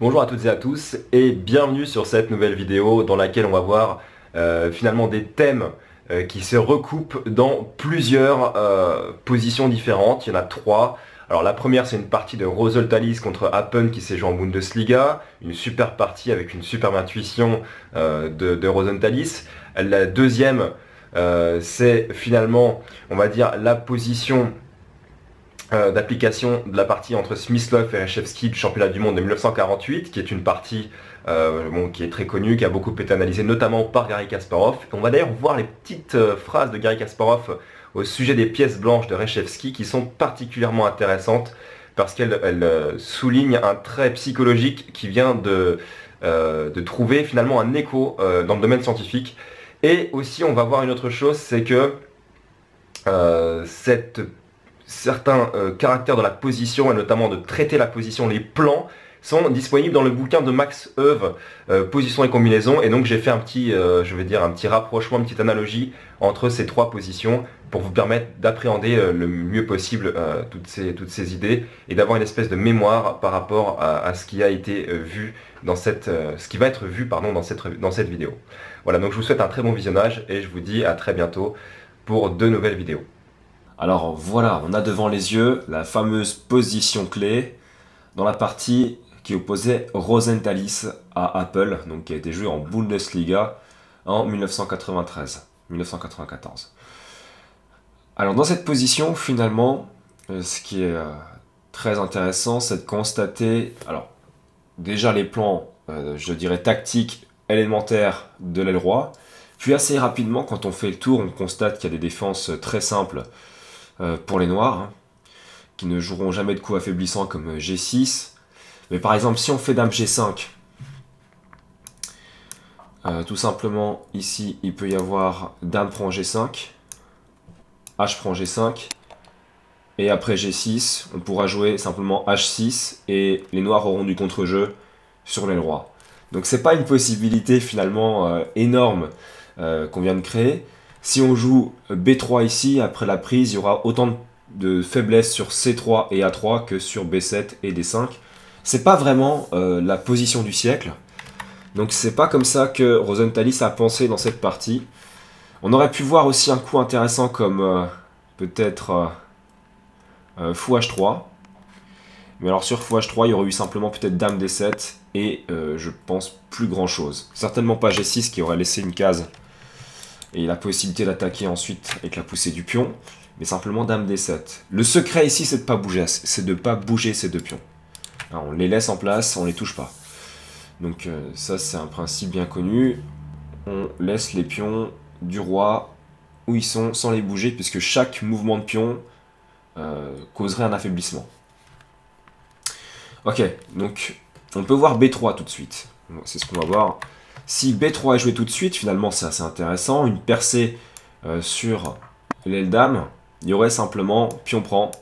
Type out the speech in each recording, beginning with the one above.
Bonjour à toutes et à tous et bienvenue sur cette nouvelle vidéo dans laquelle on va voir finalement des thèmes qui se recoupent dans plusieurs positions différentes. Il y en a trois. Alors la première c'est une partie de Rosal Thalys contre Happen qui s'est joué en Bundesliga. Une super partie avec une superbe intuition de Rosal Thalys. La deuxième c'est finalement on va dire la position d'application de la partie entre Smyslov et Reshevsky du championnat du monde de 1948, qui est une partie qui est très connue, qui a beaucoup été analysée, notamment par Garry Kasparov. On va d'ailleurs voir les petites phrases de Garry Kasparov au sujet des pièces blanches de Reshevsky qui sont particulièrement intéressantes parce qu'elles soulignent un trait psychologique qui vient de trouver finalement un écho dans le domaine scientifique. Et aussi, on va voir une autre chose, c'est que certains caractères de la position, et notamment de traiter la position, les plans, sont disponibles dans le bouquin de Max Euwe, Position et combinaison, et donc j'ai fait un petit, je vais dire, un petit rapprochement, une petite analogie entre ces trois positions pour vous permettre d'appréhender le mieux possible toutes ces idées et d'avoir une espèce de mémoire par rapport à ce qui a été vu dans ce qui va être vu pardon, dans cette vidéo. Voilà, donc je vous souhaite un très bon visionnage et je vous dis à très bientôt pour de nouvelles vidéos. Alors voilà, on a devant les yeux la fameuse position clé dans la partie qui opposait Rosenthal à Apple, donc qui a été jouée en Bundesliga en 1993-1994. Alors dans cette position, finalement, ce qui est très intéressant, c'est de constater, alors déjà les plans, je dirais tactiques, élémentaires de l'aile roi, puis assez rapidement, quand on fait le tour, on constate qu'il y a des défenses très simples pour les noirs, hein, qui ne joueront jamais de coups affaiblissants comme G6. Mais par exemple, si on fait Dame G5, tout simplement, ici, il peut y avoir Dame prend G5, H prend G5, et après G6, on pourra jouer simplement H6, et les noirs auront du contre-jeu sur l'aile roi. Donc c'est pas une possibilité finalement énorme qu'on vient de créer. Si on joue B3 ici, après la prise, il y aura autant de faiblesse sur C3 et A3 que sur B7 et D5. C'est pas vraiment la position du siècle. Donc c'est pas comme ça que Rosenthal a pensé dans cette partie. On aurait pu voir aussi un coup intéressant comme peut-être Fou H3. Mais alors sur Fou H3, il y aurait eu simplement peut-être Dame D7 et je pense plus grand chose. Certainement pas G6 qui aurait laissé une case et la possibilité d'attaquer ensuite avec la poussée du pion, mais simplement Dame D7. Le secret ici, c'est de pas bouger, c'est de pas bouger ces deux pions. Alors, on les laisse en place, on les touche pas. Donc ça, c'est un principe bien connu. On laisse les pions du roi où ils sont sans les bouger, puisque chaque mouvement de pion causerait un affaiblissement. Ok, donc on peut voir B3 tout de suite. C'est ce qu'on va voir. Si B3 est joué tout de suite, finalement c'est assez intéressant. Une percée sur l'aile dame, il y aurait simplement pion prend.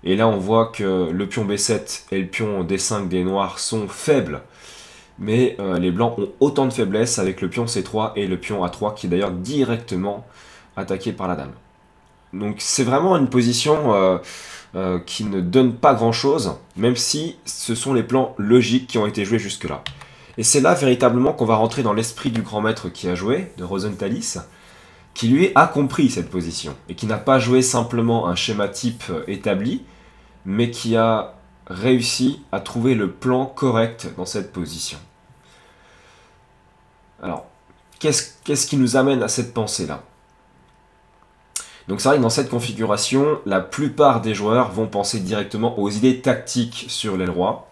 Et là on voit que le pion B7 et le pion D5 des noirs sont faibles. Mais les blancs ont autant de faiblesse avec le pion C3 et le pion A3 qui est d'ailleurs directement attaqué par la dame. Donc c'est vraiment une position qui ne donne pas grand chose, même si ce sont les plans logiques qui ont été joués jusque là. Et c'est là véritablement qu'on va rentrer dans l'esprit du grand maître qui a joué, de Rosenthal, qui lui a compris cette position, et qui n'a pas joué simplement un schéma type établi, mais qui a réussi à trouver le plan correct dans cette position. Alors, qu'est-ce qui nous amène à cette pensée-là? Donc c'est vrai que dans cette configuration, la plupart des joueurs vont penser directement aux idées tactiques sur l'aile roi,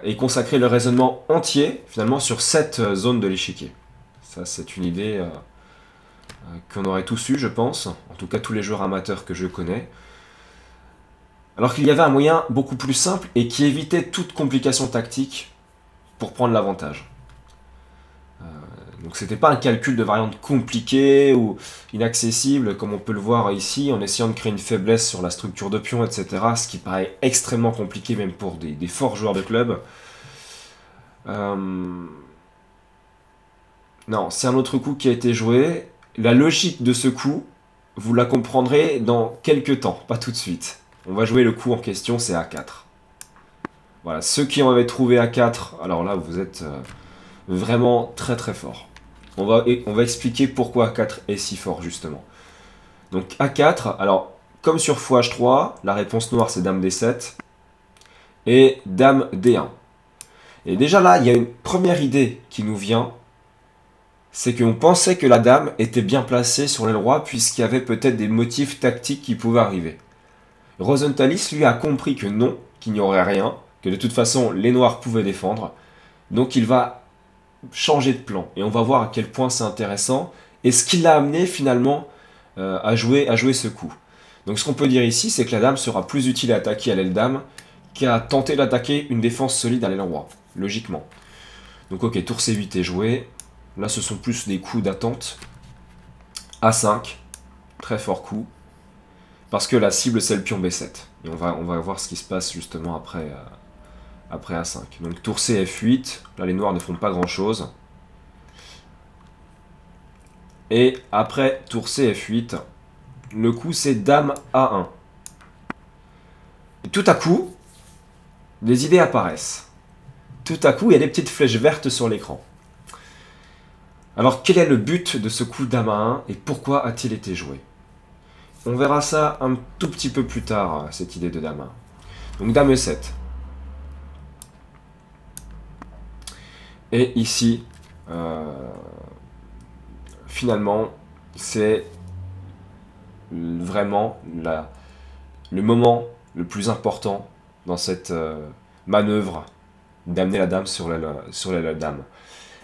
et consacrer le raisonnement entier finalement sur cette zone de l'échiquier. Ça c'est une idée qu'on aurait tous eu je pense, en tout cas tous les joueurs amateurs que je connais. Alors qu'il y avait un moyen beaucoup plus simple et qui évitait toute complication tactique pour prendre l'avantage. Donc c'était pas un calcul de variante compliqué ou inaccessible comme on peut le voir ici en essayant de créer une faiblesse sur la structure de pion, etc. Ce qui paraît extrêmement compliqué même pour des forts joueurs de club. Non, c'est un autre coup qui a été joué. La logique de ce coup, vous la comprendrez dans quelques temps, pas tout de suite. On va jouer le coup en question, c'est A4. Voilà, ceux qui en avaient trouvé A4, alors là vous êtes vraiment très très fort. On va expliquer pourquoi A4 est si fort justement. Donc A4, alors comme sur fou H3, la réponse noire c'est Dame D7 et Dame D1. Et déjà là, il y a une première idée qui nous vient, c'est qu'on pensait que la Dame était bien placée sur l'aile roi puisqu'il y avait peut-être des motifs tactiques qui pouvaient arriver. Rosenthalis lui a compris que non, qu'il n'y aurait rien, que de toute façon les noirs pouvaient défendre, donc il va changer de plan. Et on va voir à quel point c'est intéressant et ce qui l'a amené finalement à jouer ce coup. Donc ce qu'on peut dire ici, c'est que la Dame sera plus utile à attaquer à l'aile Dame qu'à tenter d'attaquer une défense solide à l'aile roi, logiquement. Donc ok, tour C8 est joué. Là ce sont plus des coups d'attente. A5, très fort coup. Parce que la cible c'est le pion B7. Et on va voir ce qui se passe justement après A5. Donc tour C F8, là les noirs ne font pas grand chose. Et après tour C F8, le coup c'est Dame A1. Et tout à coup, des idées apparaissent. Tout à coup, il y a des petites flèches vertes sur l'écran. Alors, quel est le but de ce coup Dame A1 et pourquoi a-t-il été joué? On verra ça un tout petit peu plus tard, cette idée de Dame A1. Donc, Dame E7. Et ici, finalement, c'est vraiment le moment le plus important dans cette manœuvre d'amener la Dame sur la Dame.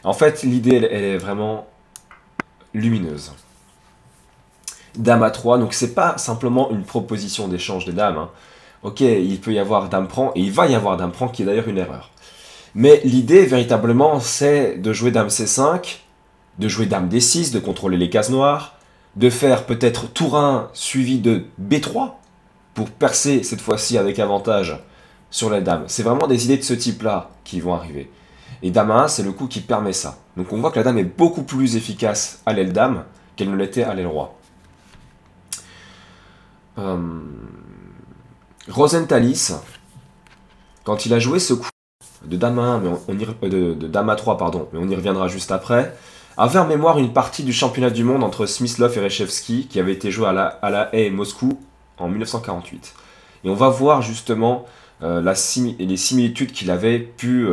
En fait, l'idée, elle est vraiment lumineuse. Dame A3, donc c'est pas simplement une proposition d'échange de dames. Hein. Ok, il peut y avoir Dame prend, et il va y avoir Dame prend, qui est d'ailleurs une erreur. Mais l'idée, véritablement, c'est de jouer Dame C5, de jouer Dame D6, de contrôler les cases noires, de faire peut-être Tour 1 suivi de B3, pour percer cette fois-ci avec avantage sur la Dame. C'est vraiment des idées de ce type-là qui vont arriver. Et Dame A1, c'est le coup qui permet ça. Donc on voit que la Dame est beaucoup plus efficace à l'aile Dame qu'elle ne l'était à l'aile Roi. Rosenthalis, quand il a joué ce coup de Dame A1, de Dame A3, pardon, mais on y reviendra juste après, avait en mémoire une partie du championnat du monde entre Smyslov et Reshevsky qui avait été joué à la Haye Moscou en 1948. Et on va voir justement les similitudes qu'il avait pu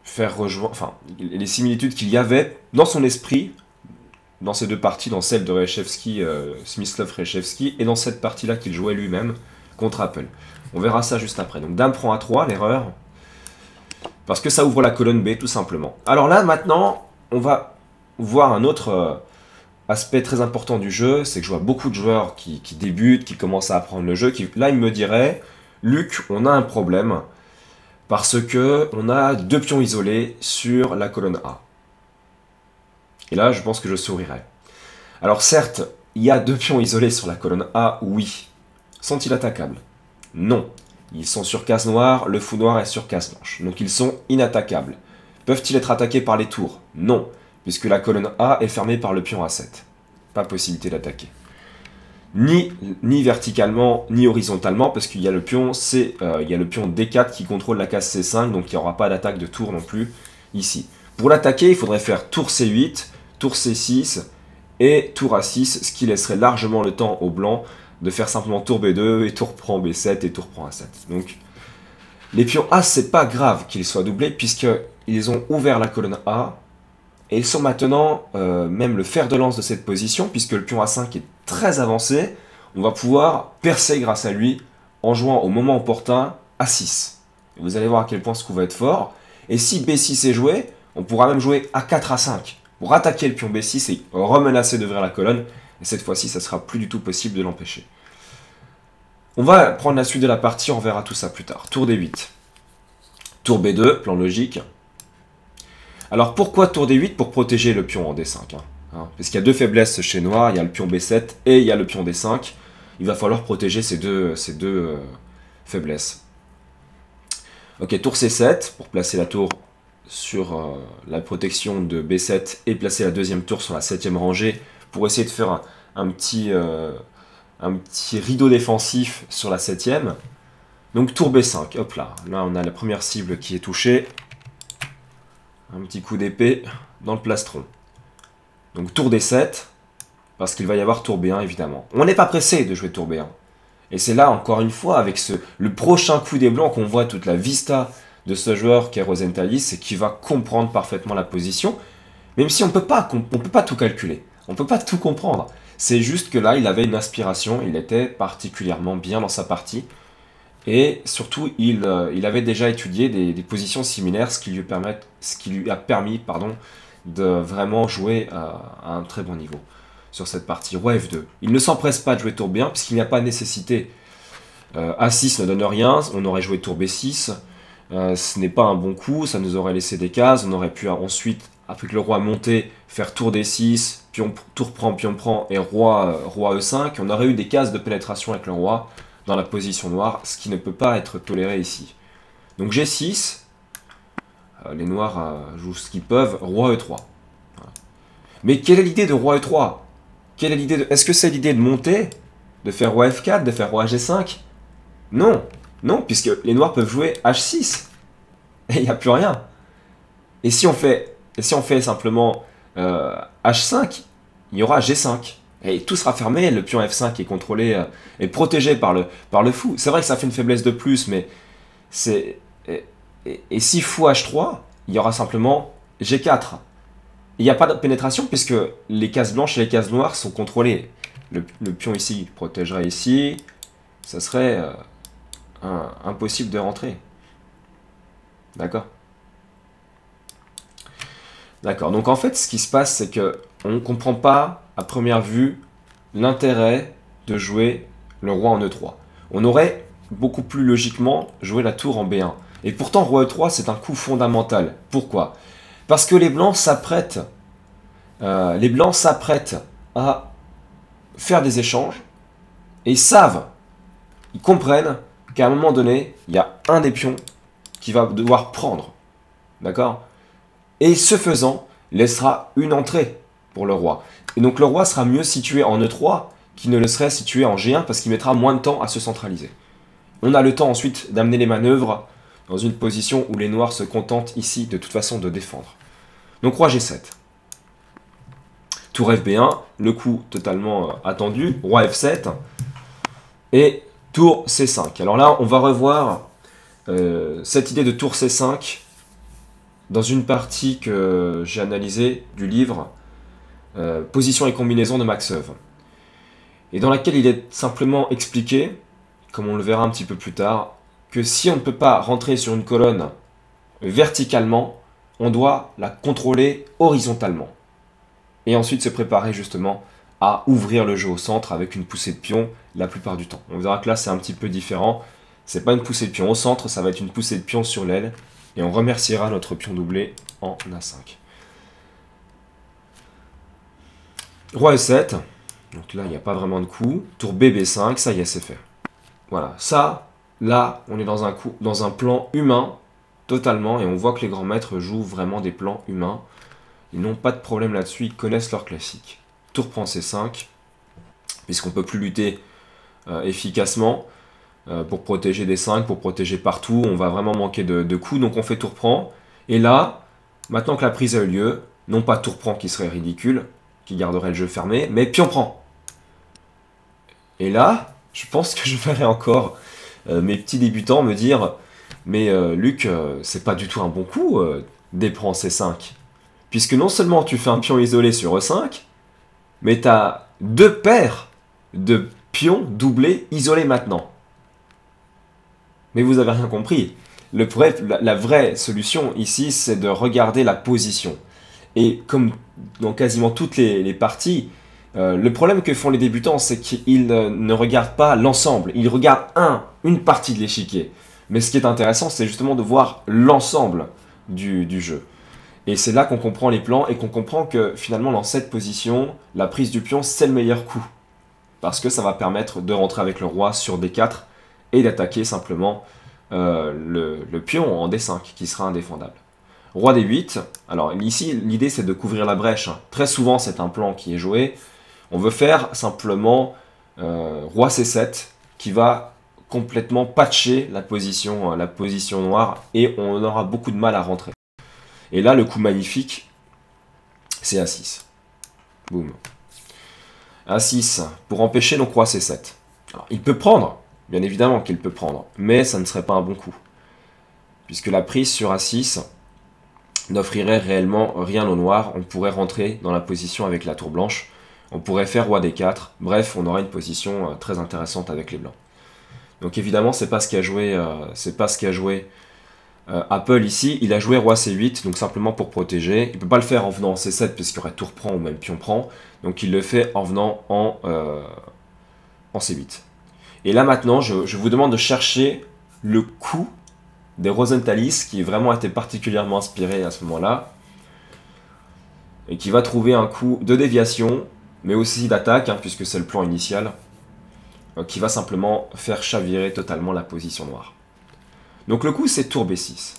faire rejoindre, enfin, les similitudes qu'il y avait dans son esprit, dans ces deux parties, dans celle de Reshevsky, Smyslov-Reshevsky, et dans cette partie-là qu'il jouait lui-même contre Apple. On verra ça juste après. Donc Dame prend A3, l'erreur, parce que ça ouvre la colonne B, tout simplement. Alors là, maintenant, on va voir un autre aspect très important du jeu, c'est que je vois beaucoup de joueurs qui débutent, qui commencent à apprendre le jeu, là, ils me diraient, Luc, on a un problème, parce que on a deux pions isolés sur la colonne A. Et là, je pense que je sourirais. Alors certes, il y a deux pions isolés sur la colonne A, oui. Sont-ils attaquables? Non. Ils sont sur case noire, le fou noir est sur case blanche. Donc ils sont inattaquables. Peuvent-ils être attaqués par les tours? Non, puisque la colonne A est fermée par le pion A7. Pas possibilité d'attaquer. Ni verticalement, ni horizontalement, parce qu'il y a le pion D4 qui contrôle la case C5, donc il n'y aura pas d'attaque de tour non plus ici. Pour l'attaquer, il faudrait faire tour C8, tour C6 et tour A6, ce qui laisserait largement le temps aux blancs de faire simplement tour B2 et tour prend B7 et tour prend A7. Donc les pions A, c'est pas grave qu'ils soient doublés puisqu'ils ont ouvert la colonne A et ils sont maintenant même le fer de lance de cette position puisque le pion A5 est très avancé. On va pouvoir percer grâce à lui en jouant au moment opportun A6. Et vous allez voir à quel point ce coup va être fort. Et si B6 est joué, on pourra même jouer A4, A5 pour attaquer le pion B6 et remenacer d'ouvrir la colonne. Et cette fois-ci, ça sera plus du tout possible de l'empêcher. On va prendre la suite de la partie, on verra tout ça plus tard. Tour D8. Tour B2, plan logique. Alors pourquoi tour D8? Pour protéger le pion en D5. Parce qu'il y a deux faiblesses chez Noir, il y a le pion B7 et il y a le pion D5. Il va falloir protéger ces deux faiblesses. Ok, tour C7, pour placer la tour sur la protection de B7 et placer la deuxième tour sur la 7ème rangée pour essayer de faire un petit rideau défensif sur la 7ème. Donc tour B5, hop là. Là, on a la première cible qui est touchée. Un petit coup d'épée dans le plastron. Donc tour D7, parce qu'il va y avoir tour B1 évidemment. On n'est pas pressé de jouer tour B1. Et c'est là, encore une fois, avec le prochain coup des blancs qu'on voit toute la vista de ce joueur qui est Rosenthalis et qui va comprendre parfaitement la position. Même si on peut pas tout calculer. On ne peut pas tout comprendre. C'est juste que là, il avait une inspiration, il était particulièrement bien dans sa partie. Et surtout, il avait déjà étudié des positions similaires, ce qui lui a permis de vraiment jouer à un très bon niveau sur cette partie. Roi F2. Il ne s'empresse pas de jouer tour B1, puisqu'il n'y a pas de nécessité. A6 ne donne rien, on aurait joué tour B6. Ce n'est pas un bon coup, ça nous aurait laissé des cases. On aurait pu ensuite, avec le roi monté, faire tour D6, tour prend, pion prend, et roi E5. On aurait eu des cases de pénétration avec le roi dans la position noire, ce qui ne peut pas être toléré ici. Donc G6, les noirs jouent ce qu'ils peuvent, roi E3. Voilà. Mais quelle est l'idée de roi E3? Est-ce que c'est l'idée de monter, de faire roi F4, de faire roi G5? Non, non, puisque les noirs peuvent jouer H6, et il n'y a plus rien. Et si on fait simplement H5, il y aura G5. Et tout sera fermé, le pion F5 est contrôlé et protégé par le fou. C'est vrai que ça fait une faiblesse de plus, mais c'est... Et si fou H3, il y aura simplement G4. Il n'y a pas de pénétration puisque les cases blanches et les cases noires sont contrôlées. Le pion ici protégerait ici, ça serait impossible de rentrer. D'accord? D'accord, donc en fait ce qui se passe c'est que on ne comprend pas à première vue l'intérêt de jouer le roi en E3. On aurait beaucoup plus logiquement joué la tour en B1. Et pourtant roi E3 c'est un coup fondamental. Pourquoi? Parce que les blancs s'apprêtent à faire des échanges et ils comprennent qu'à un moment donné, il y a un des pions qui va devoir prendre. D'accord? Et ce faisant, laissera une entrée pour le roi. Et donc le roi sera mieux situé en E3 qu'il ne le serait situé en G1 parce qu'il mettra moins de temps à se centraliser. On a le temps ensuite d'amener les manœuvres dans une position où les noirs se contentent ici de toute façon de défendre. Donc roi G7. Tour FB1, le coup totalement attendu, roi F7 et tour C5. Alors là, on va revoir cette idée de tour C5 dans une partie que j'ai analysée du livre Position et combinaison de Max Euwe, et dans laquelle il est simplement expliqué, comme on le verra un petit peu plus tard, que si on ne peut pas rentrer sur une colonne verticalement, on doit la contrôler horizontalement. Et ensuite se préparer justement à ouvrir le jeu au centre avec une poussée de pion la plupart du temps. On verra que là c'est un petit peu différent. C'est pas une poussée de pion au centre, ça va être une poussée de pion sur l'aile. Et on remerciera notre pion doublé en A5. Roi E7. Donc là, il n'y a pas vraiment de coup. Tour B, B5, ça y est, c'est fait. Voilà, ça, là, on est dans un plan humain, totalement. Et on voit que les grands maîtres jouent vraiment des plans humains. Ils n'ont pas de problème là-dessus, ils connaissent leur classique. Tour prend C5, puisqu'on ne peut plus lutter efficacement. Pour protéger des 5, pour protéger partout, on va vraiment manquer de coups, donc on fait tour prend. Et là, maintenant que la prise a eu lieu, non pas tour prend qui serait ridicule, qui garderait le jeu fermé, mais pion prend. Et là, je pense que je verrai encore mes petits débutants me dire « Mais Luc, c'est pas du tout un bon coup, D prend C5. Puisque non seulement tu fais un pion isolé sur E5, mais tu as deux paires de pions doublés isolés maintenant. » Mais vous avez rien compris. La vraie solution ici, c'est de regarder la position. Et comme dans quasiment toutes les parties, le problème que font les débutants, c'est qu'ils ne regardent pas l'ensemble. Ils regardent une partie de l'échiquier. Mais ce qui est intéressant, c'est justement de voir l'ensemble du jeu. Et c'est là qu'on comprend les plans et qu'on comprend que finalement, dans cette position, la prise du pion, c'est le meilleur coup. Parce que ça va permettre de rentrer avec le roi sur D4 et d'attaquer simplement le pion en D5 qui sera indéfendable. Roi D8, alors ici l'idée c'est de couvrir la brèche. Très souvent c'est un plan qui est joué. On veut faire simplement roi C7 qui va complètement patcher la position noire et on aura beaucoup de mal à rentrer. Et là, le coup magnifique, c'est A6. Boum. A6 pour empêcher donc roi C7. Alors, il peut prendre, bien évidemment qu'il peut prendre, mais ça ne serait pas un bon coup. Puisque la prise sur A6 n'offrirait réellement rien au noir. On pourrait rentrer dans la position avec la tour blanche. On pourrait faire roi D4. Bref, on aura une position très intéressante avec les blancs. Donc évidemment, c'est pas ce qu'a joué, Apple ici. Il a joué roi C8, donc simplement pour protéger. Il peut pas le faire en venant en C7 puisqu'il y aurait tour prend ou même pion prend. Donc il le fait en venant en C8. Et là maintenant, je vous demande de chercher le coup des Rosenthalis qui vraiment été particulièrement inspiré à ce moment-là et qui va trouver un coup de déviation mais aussi d'attaque puisque c'est le plan initial qui va simplement faire chavirer totalement la position noire. Donc le coup c'est tour B6.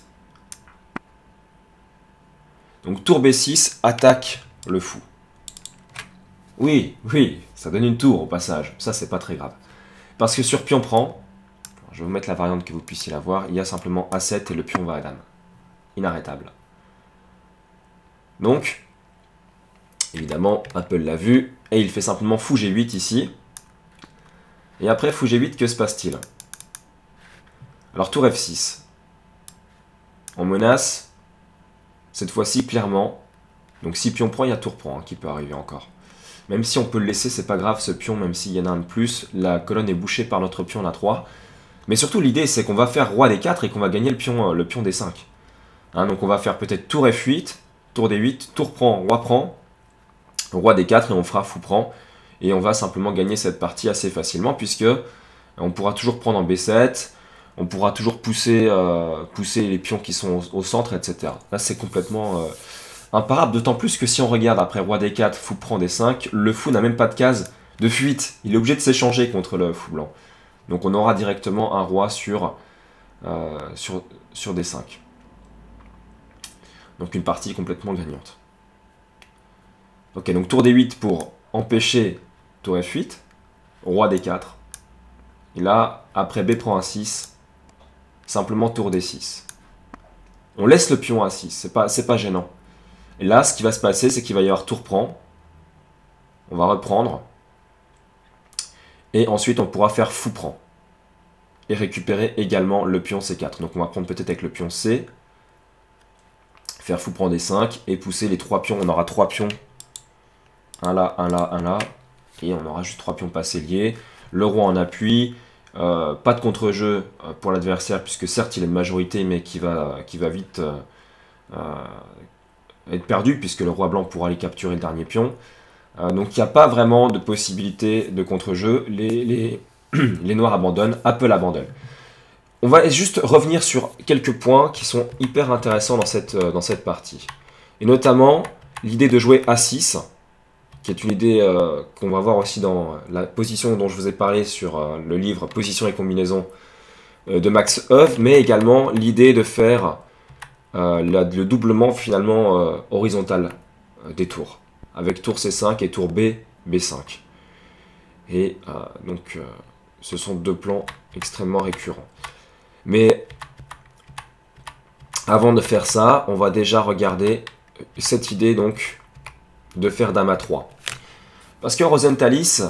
Donc tour B6 attaque le fou. Oui, ça donne une tour au passage, ça c'est pas très grave. Parce que sur pion prend, je vais vous mettre la variante que vous puissiez la voir. Il y a simplement A7 et le pion va à dame. Inarrêtable. Donc, évidemment, Apple l'a vu. Et il fait simplement fou G8 ici. Et après fou G8, que se passe-t-il? Alors tour F6. On menace, cette fois-ci clairement. Donc si pion prend, il y a tour prend qui peut arriver encore. Même si on peut le laisser, c'est pas grave ce pion, même s'il y en a un de plus. La colonne est bouchée par notre pion, la 3. Mais surtout, l'idée, c'est qu'on va faire roi D4 et qu'on va gagner le pion D5. Donc on va faire peut-être tour F8, tour D8, tour prend, roi D4 et on fera fou prend. Et on va simplement gagner cette partie assez facilement puisque on pourra toujours prendre en B7, on pourra toujours pousser les pions qui sont au centre, etc. Là, c'est complètement imparable, d'autant plus que si on regarde après roi D4, fou prend D5, le fou n'a même pas de case de fuite. Il est obligé de s'échanger contre le fou blanc. Donc on aura directement un roi sur D5. Donc une partie complètement gagnante. Ok, donc tour D8 pour empêcher tour F8, roi D4. Et là, après B prend A6, simplement tour D6. On laisse le pion A6, c'est pas gênant. Et là, ce qui va se passer, c'est qu'il va y avoir tour prend. On va reprendre. Et ensuite, on pourra faire fou prend. Et récupérer également le pion C4. Donc on va prendre peut-être avec le pion C. Faire fou prend D5. Et pousser les 3 pions. On aura 3 pions. Un là, un là, un là. Et on aura juste 3 pions passés liés. Le roi en appui. Pas de contre-jeu pour l'adversaire. Puisque certes il est de majorité. Mais qui va vite être perdu. Puisque le roi blanc pourra aller capturer le dernier pion. Donc il n'y a pas vraiment de possibilité de contre-jeu. Les noirs abandonnent, Apple abandonne. On va juste revenir sur quelques points qui sont hyper intéressants dans cette partie. Et notamment l'idée de jouer A6, qui est une idée qu'on va voir aussi dans la position dont je vous ai parlé sur le livre Position et combinaison de Max Euwe, mais également l'idée de faire le doublement finalement horizontal des tours, avec tour C5 et tour B, B5. Et donc ce sont deux plans extrêmement récurrents. Mais avant de faire ça, on va déjà regarder cette idée donc de faire dame à 3. Parce que Rosenthalis,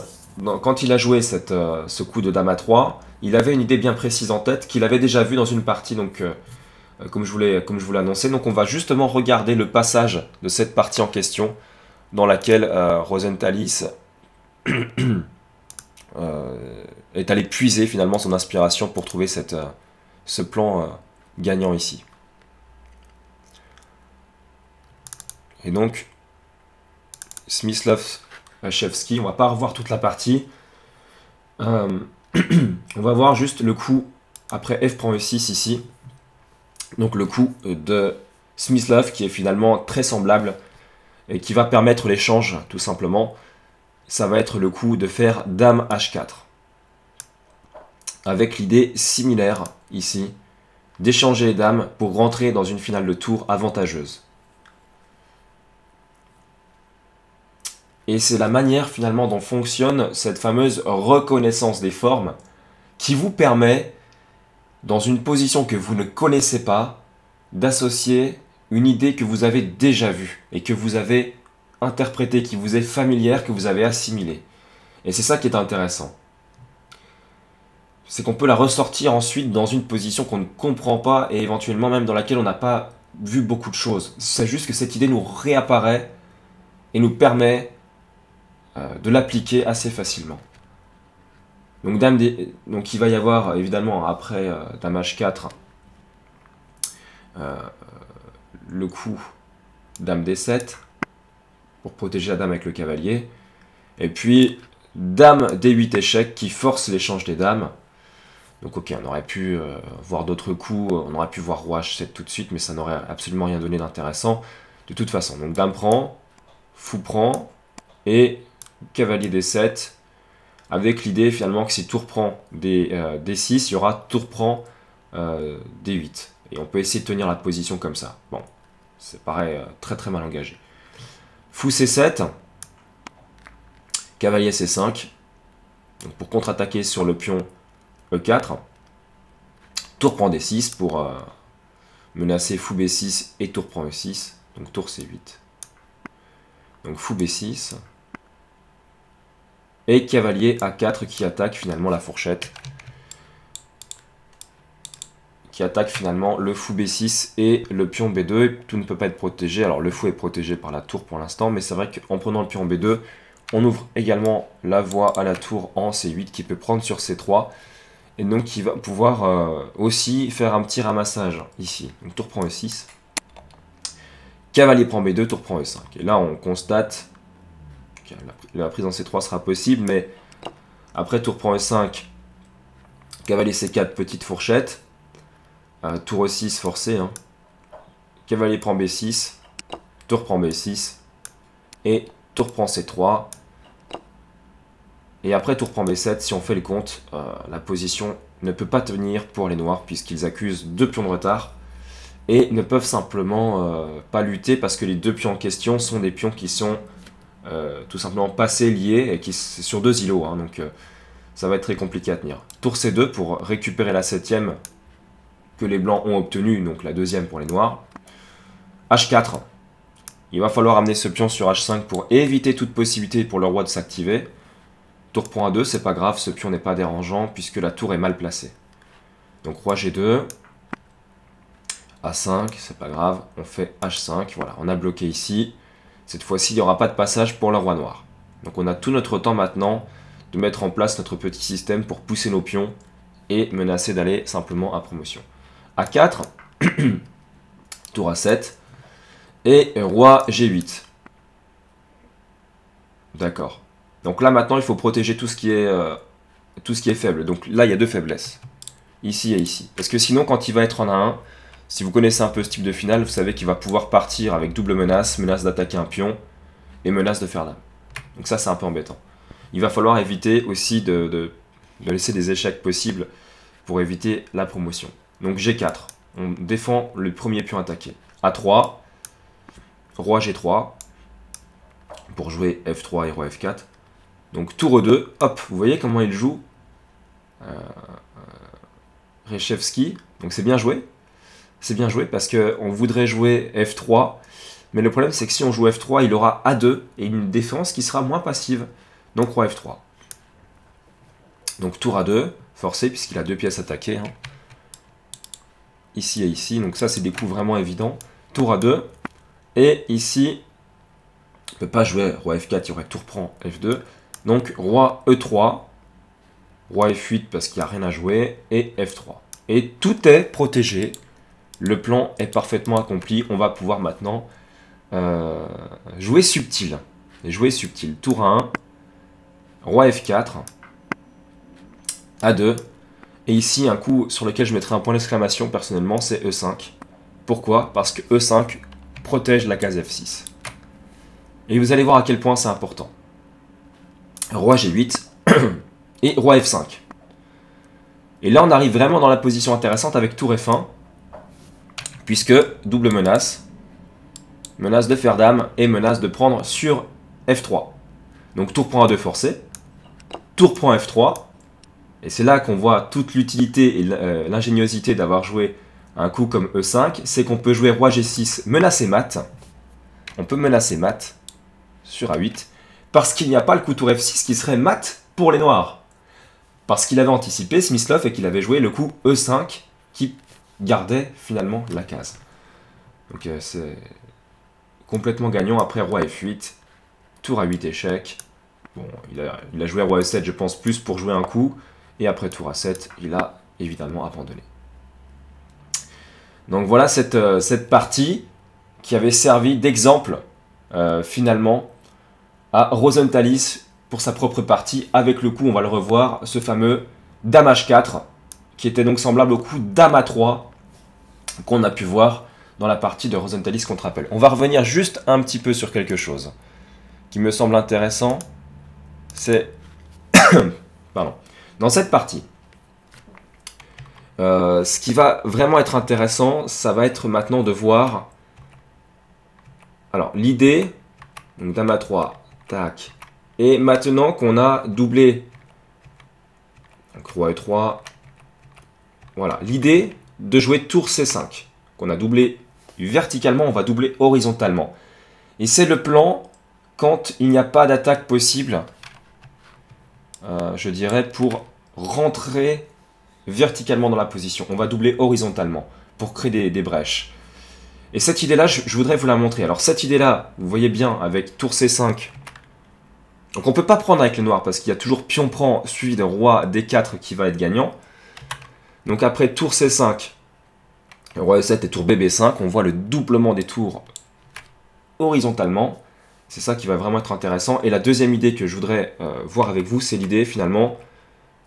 quand il a joué ce coup de dame à 3, il avait une idée bien précise en tête qu'il avait déjà vue dans une partie, donc, comme je vous l'ai annoncé. Donc on va justement regarder le passage de cette partie en question dans laquelle Rosenthalis est allé puiser finalement son inspiration pour trouver ce plan gagnant ici. Et donc, Smyslov-Chevsky, on va pas revoir toute la partie. On va voir juste le coup après F prend E6 ici. Donc le coup de Smyslov qui est finalement très semblable et qui va permettre l'échange tout simplement. Ça va être le coup de faire dame H4. Avec l'idée similaire ici d'échanger les dames pour rentrer dans une finale de tour avantageuse. Et c'est la manière finalement dont fonctionne cette fameuse reconnaissance des formes qui vous permet, dans une position que vous ne connaissez pas, d'associer une idée que vous avez déjà vue et que vous avez interprétée, qui vous est familière, que vous avez assimilée. Et c'est ça qui est intéressant. C'est qu'on peut la ressortir ensuite dans une position qu'on ne comprend pas et éventuellement même dans laquelle on n'a pas vu beaucoup de choses. C'est juste que cette idée nous réapparaît et nous permet de l'appliquer assez facilement. Donc, donc il va y avoir évidemment après Dame H4 le coup Dame D7 pour protéger la dame avec le cavalier. Et puis Dame D8 échec qui force l'échange des dames. Donc ok, on aurait pu voir d'autres coups, on aurait pu voir Roi H7 tout de suite, mais ça n'aurait absolument rien donné d'intéressant de toute façon. Donc Dame prend, Fou prend, et Cavalier D7, avec l'idée finalement que si Tour prend D6, il y aura Tour prend D8. Et on peut essayer de tenir la position comme ça. Bon, ça paraît très très mal engagé. Fou C7, Cavalier C5, donc pour contre-attaquer sur le pion E4, Tour prend D6 pour menacer Fou B6 et Tour prend E6, donc Tour C8. Donc Fou B6, et Cavalier A4 qui attaque finalement la fourchette, qui attaque finalement le Fou B6 et le pion B2, et tout ne peut pas être protégé. Alors le Fou est protégé par la tour pour l'instant, mais c'est vrai qu'en prenant le pion B2, on ouvre également la voie à la tour en C8 qui peut prendre sur C3, et donc qui va pouvoir aussi faire un petit ramassage ici. Donc tour prend E6, cavalier prend B2, tour prend E5. Et là on constate que la prise en C3 sera possible, mais après tour prend E5, cavalier C4, petite fourchette, tour E6 forcé, hein. Cavalier prend B6, tour prend B6, et tour prend C3, et après tour prend B7, si on fait le compte, la position ne peut pas tenir pour les noirs, puisqu'ils accusent 2 pions de retard, et ne peuvent simplement pas lutter, parce que les 2 pions en question sont des pions qui sont tout simplement passés, liés, et qui c'est sur 2 îlots, hein, donc ça va être très compliqué à tenir. Tour C2 pour récupérer la 7ème, que les blancs ont obtenu, donc la 2ème pour les noirs. H4, il va falloir amener ce pion sur H5 pour éviter toute possibilité pour le roi de s'activer. Tour prend A2, c'est pas grave, ce pion n'est pas dérangeant puisque la tour est mal placée. Donc roi G2, A5, c'est pas grave, on fait H5, voilà, on a bloqué ici. Cette fois-ci, il n'y aura pas de passage pour le roi noir. Donc on a tout notre temps maintenant de mettre en place notre petit système pour pousser nos pions et menacer d'aller simplement à promotion. A4, tour A7, et roi G8. D'accord. Donc là maintenant il faut protéger tout ce qui est faible. Donc là il y a 2 faiblesses, ici et ici. Parce que sinon quand il va être en A1, si vous connaissez un peu ce type de finale, vous savez qu'il va pouvoir partir avec double menace, menace d'attaquer un pion, et menace de faire dame. Donc ça c'est un peu embêtant. Il va falloir éviter aussi de laisser des échecs possibles pour éviter la promotion. Donc G4, on défend le premier pion attaqué. A3, roi G3, pour jouer F3 et roi F4. Donc tour E2, hop, vous voyez comment il joue Reshevsky, donc c'est bien joué. C'est bien joué parce qu'on voudrait jouer F3, mais le problème c'est que si on joue F3, il aura A2 et une défense qui sera moins passive. Donc roi F3. Donc tour A2, forcé puisqu'il a 2 pièces attaquées. Hein. Ici et ici, donc ça c'est des coups vraiment évidents. Tour A2, et ici, on ne peut pas jouer roi F4, il y aurait tour prend F2. Donc roi E3, roi F8 parce qu'il n'y a rien à jouer, et F3. Et tout est protégé, le plan est parfaitement accompli, on va pouvoir maintenant jouer subtil. Jouer subtil, tour A1, roi F4, A2, et ici un coup sur lequel je mettrai un point d'exclamation personnellement, c'est E5. Pourquoi? Parce que E5 protège la case F6. Et vous allez voir à quel point c'est important. Roi G8 et roi F5. Et là on arrive vraiment dans la position intéressante avec tour F1, puisque double menace, menace de faire dame et menace de prendre sur F3. Donc tour prend A2 forcé, tour prend F3, Et c'est là qu'on voit toute l'utilité et l'ingéniosité d'avoir joué un coup comme E5, c'est qu'on peut jouer roi G6, menacer mat. On peut menacer mat sur A8, parce qu'il n'y a pas le coup tour F6 qui serait mat pour les noirs. Parce qu'il avait anticipé Smyslov et qu'il avait joué le coup E5 qui gardait finalement la case. Donc c'est complètement gagnant. Après roi F8, tour A8 échec. Bon, il a joué roi E7 je pense plus pour jouer un coup. Et après tour A7, il a évidemment abandonné. Donc voilà cette partie qui avait servi d'exemple finalement à Rosenthalis pour sa propre partie. Avec le coup, on va le revoir, ce fameux Dame H4 qui était donc semblable au coup Dame A3 qu'on a pu voir dans la partie de Rosenthalis contre Appel. On va revenir juste un petit peu sur quelque chose qui me semble intéressant. C'est... Pardon. Dans cette partie, ce qui va vraiment être intéressant, ça va être maintenant de voir... Alors, l'idée, donc Dame A3, tac, et maintenant qu'on a doublé, donc roi E3, voilà, l'idée de jouer tour C5, qu'on a doublé verticalement, on va doubler horizontalement. Et c'est le plan quand il n'y a pas d'attaque possible, je dirais, pour rentrer verticalement dans la position. On va doubler horizontalement pour créer des brèches. Et cette idée-là, je voudrais vous la montrer. Alors cette idée-là, vous voyez bien avec tour C5. Donc on ne peut pas prendre avec les noirs parce qu'il y a toujours pion prend suivi de roi D4 qui va être gagnant. Donc après tour C5, roi E7 et tour BB5, on voit le doublement des tours horizontalement. C'est ça qui va vraiment être intéressant. Et la deuxième idée que je voudrais voir avec vous, c'est l'idée finalement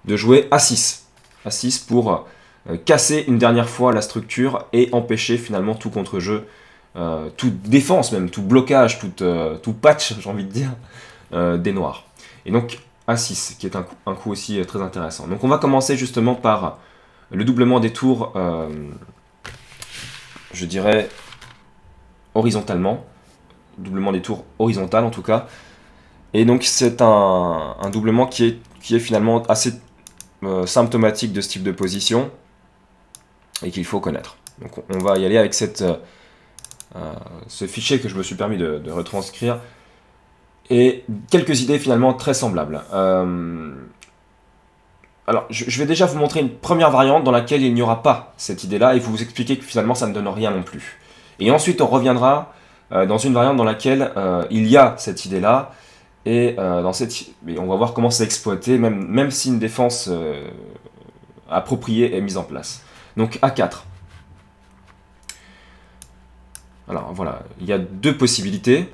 de jouer A6. A6 pour casser une dernière fois la structure et empêcher finalement tout contre-jeu, toute défense même, tout blocage, tout patch, j'ai envie de dire, des noirs. Et donc A6, qui est un coup aussi très intéressant. Donc on va commencer justement par le doublement des tours, je dirais, horizontalement. Doublement des tours horizontal en tout cas. Et donc c'est un doublement qui est finalement assez symptomatique de ce type de position et qu'il faut connaître. Donc on va y aller avec ce fichier que je me suis permis de retranscrire et quelques idées finalement très semblables. Alors je vais déjà vous montrer une première variante dans laquelle il n'y aura pas cette idée-là et vous expliquer que finalement ça ne donne rien non plus. Et ensuite on reviendra dans une variante dans laquelle il y a cette idée-là et on va voir comment c'est exploité même si une défense appropriée est mise en place. Donc A4. Alors voilà, il y a deux possibilités.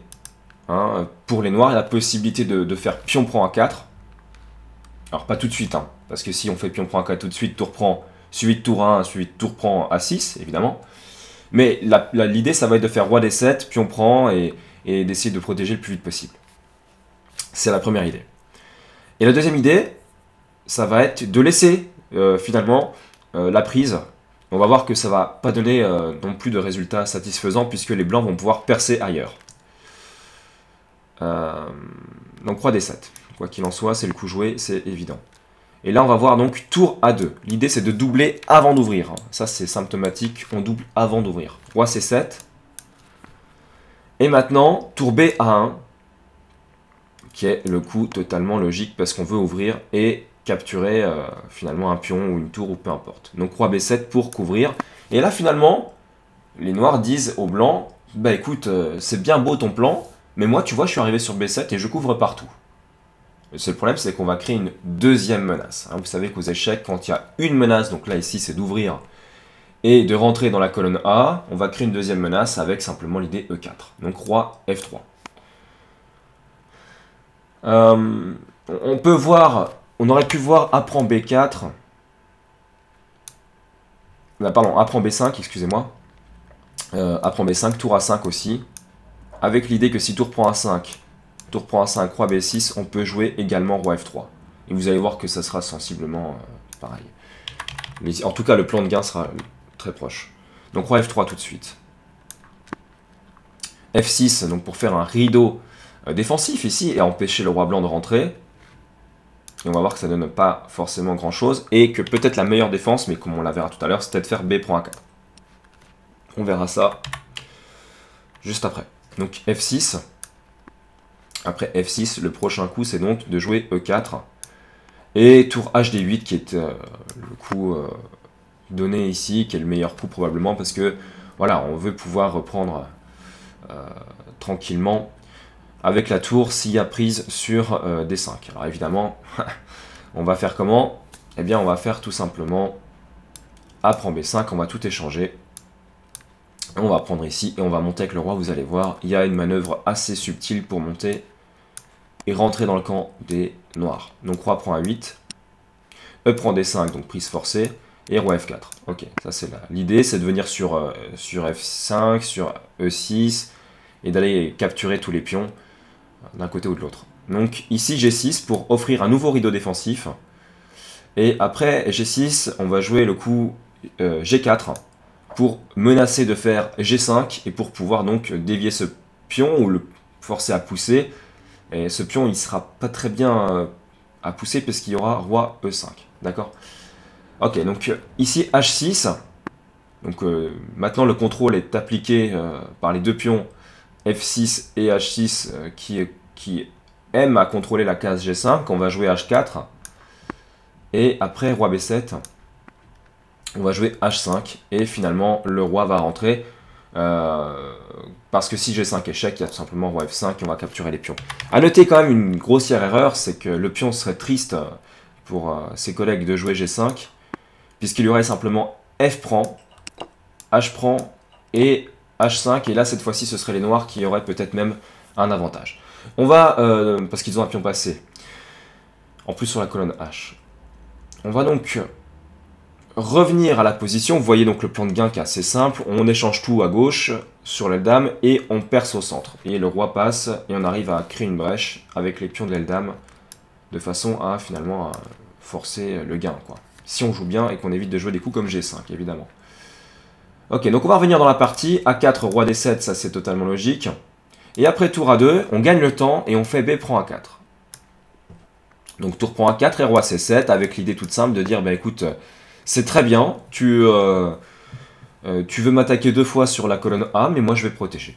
Hein. Pour les noirs, il y a la possibilité de faire pion prend A4. Alors pas tout de suite, hein, parce que si on fait pion prend A4 tout de suite, tour prend, suivi de tour 1, suivi de tour prend A6, évidemment. Mais l'idée, ça va être de faire roi D7, pion prend, et d'essayer de protéger le plus vite possible. C'est la première idée. Et la deuxième idée, ça va être de laisser, finalement, la prise. On va voir que ça va pas donner non plus de résultats satisfaisants, puisque les blancs vont pouvoir percer ailleurs. Donc roi D7. Quoi qu'il en soit, c'est le coup joué, c'est évident. Et là, on va voir donc tour A2. L'idée, c'est de doubler avant d'ouvrir. Ça, c'est symptomatique. On double avant d'ouvrir. Roi C7. Et maintenant, tour B A1, qui est le coup totalement logique parce qu'on veut ouvrir et capturer finalement un pion ou une tour ou peu importe. Donc roi B7 pour couvrir. Et là, finalement, les noirs disent aux blancs, bah écoute, c'est bien beau ton plan, mais moi, tu vois, je suis arrivé sur B7 et je couvre partout. Le seul problème, c'est qu'on va créer une deuxième menace. Vous savez qu'aux échecs, quand il y a une menace, donc là ici c'est d'ouvrir et de rentrer dans la colonne A, on va créer une deuxième menace avec simplement l'idée E4. Donc roi F3. On peut voir, on aurait pu voir A prend B4. Pardon, A prend B5, excusez-moi. A prend B5, tour A5 aussi. Avec l'idée que si tour prend A5, tour prend A5, roi B6, on peut jouer également roi F3. Et vous allez voir que ça sera sensiblement pareil. Mais en tout cas, le plan de gain sera très proche. Donc roi F3 tout de suite. F6, donc pour faire un rideau défensif ici et empêcher le roi blanc de rentrer. Et on va voir que ça donne pas forcément grand chose. Et que peut-être la meilleure défense, mais comme on la verra tout à l'heure, c'était de faire B prend A4. On verra ça juste après. Donc F6. Après F6, le prochain coup, c'est donc de jouer E4. Et tour HD8 qui est le coup donné ici, qui est le meilleur coup probablement, parce que voilà, on veut pouvoir reprendre tranquillement avec la tour s'il y a prise sur D5. Alors évidemment, on va faire comment? Eh bien, on va faire tout simplement A prend B5, on va tout échanger. On va prendre ici et on va monter avec le roi, vous allez voir, il y a une manœuvre assez subtile pour monter et rentrer dans le camp des noirs. Donc roi prend A8, E prend D5, donc prise forcée, et roi F4. Ok, ça c'est l'idée, c'est de venir sur F5, sur E6, et d'aller capturer tous les pions d'un côté ou de l'autre. Donc ici G6 pour offrir un nouveau rideau défensif, et après G6, on va jouer le coup G4, pour menacer de faire G5, et pour pouvoir donc dévier ce pion, ou le forcer à pousser. Et ce pion, il sera pas très bien à pousser parce qu'il y aura roi E5. D'accord? Ok, donc ici H6. Donc maintenant le contrôle est appliqué par les deux pions F6 et H6 qui aiment à contrôler la case G5. On va jouer H4. Et après roi B7, on va jouer H5. Et finalement le roi va rentrer. Parce que si G5 échec, il y a tout simplement roi F5 et on va capturer les pions. A noter quand même une grossière erreur, c'est que le pion serait triste pour ses collègues de jouer G5, puisqu'il y aurait simplement F prend, H prend et H5, et là cette fois-ci ce serait les noirs qui auraient peut-être même un avantage. On va, parce qu'ils ont un pion passé, en plus sur la colonne H. On va donc revenir à la position. Vous voyez donc le plan de gain qui est assez simple. On échange tout à gauche sur l'aile dame et on perce au centre. Et le roi passe et on arrive à créer une brèche avec les pions de l'aile dame de façon à finalement forcer le gain, quoi. Si on joue bien et qu'on évite de jouer des coups comme G5 évidemment. Ok, donc on va revenir dans la partie. A4, roi D7, ça c'est totalement logique. Et après tour A2, on gagne le temps et on fait B prend A4. Donc tour prend A4 et roi C7 avec l'idée toute simple de dire, bah écoute, c'est très bien, tu veux m'attaquer 2 fois sur la colonne A, mais moi je vais protéger.